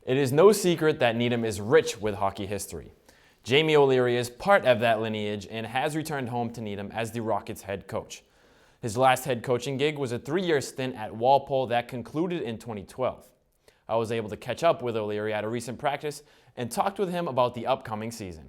It is no secret that Needham is rich with hockey history. Jamie O'Leary is part of that lineage and has returned home to Needham as the Rockets head coach. His last head coaching gig was a 3-year stint at Walpole that concluded in 2012. I was able to catch up with O'Leary at a recent practice and talked with him about the upcoming season.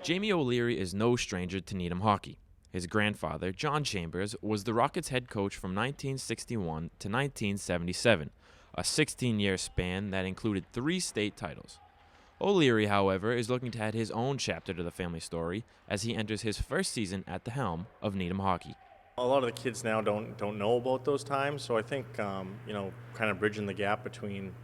Jamie O'Leary is no stranger to Needham hockey. His grandfather, John Chambers, was the Rockets head coach from 1961 to 1977, a 16-year span that included 3 state titles. O'Leary, however, is looking to add his own chapter to the family story as he enters his first season at the helm of Needham hockey. A lot of the kids now don't know about those times, so I think kind of bridging the gap between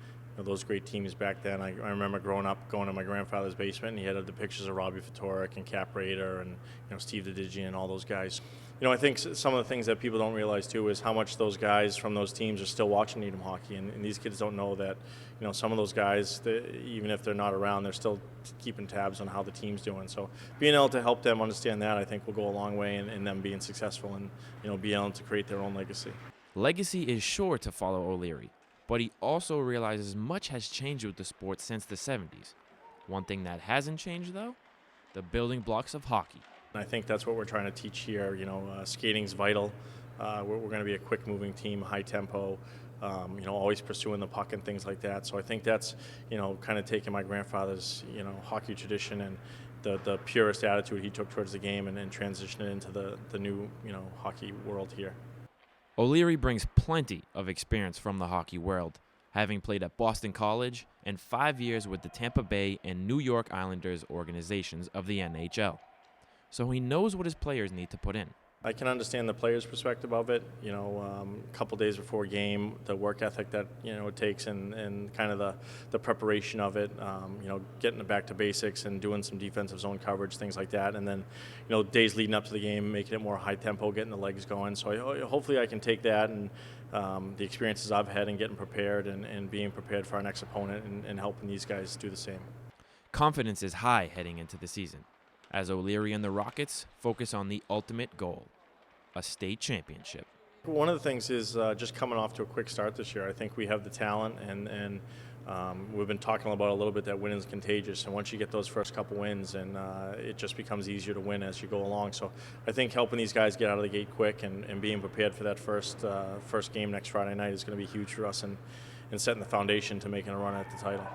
those great teams back then. I remember growing up, going to my grandfather's basement, and he had the pictures of Robbie Fatorik and Cap Rader and Steve Didigian and all those guys. I think some of the things that people don't realize too is how much those guys from those teams are still watching Needham hockey, and these kids don't know that some of those guys, even if they're not around, they're still keeping tabs on how the team's doing. So being able to help them understand that, I think, will go a long way in them being successful and being able to create their own legacy. Legacy is sure to follow O'Leary, but he also realizes much has changed with the sport since the 70s. One thing that hasn't changed, though, the building blocks of hockey. I think that's what we're trying to teach here. Skating's vital. We're going to be a quick-moving team, high tempo, always pursuing the puck and things like that. So I think that's, kind of taking my grandfather's, hockey tradition and the purest attitude he took towards the game and transition it into the new, hockey world here. O'Leary brings plenty of experience from the hockey world, having played at Boston College and 5 years with the Tampa Bay and New York Islanders organizations of the NHL. So he knows what his players need to put in. I can understand the players' perspective of it. A couple days before game, the work ethic that it takes, and kind of the preparation of it. Getting it back to basics and doing some defensive zone coverage, things like that. And then, days leading up to the game, making it more high tempo, getting the legs going. So hopefully I can take that and the experiences I've had and getting prepared and being prepared for our next opponent and helping these guys do the same. Confidence is high heading into the season, as O'Leary and the Rockets focus on the ultimate goal, a state championship. One of the things is just coming off to a quick start this year. I think we have the talent, and we've been talking about a little bit that winning is contagious. And once you get those first couple wins, and it just becomes easier to win as you go along. So I think helping these guys get out of the gate quick and being prepared for that first game next Friday night is going to be huge for us and setting the foundation to making a run at the title.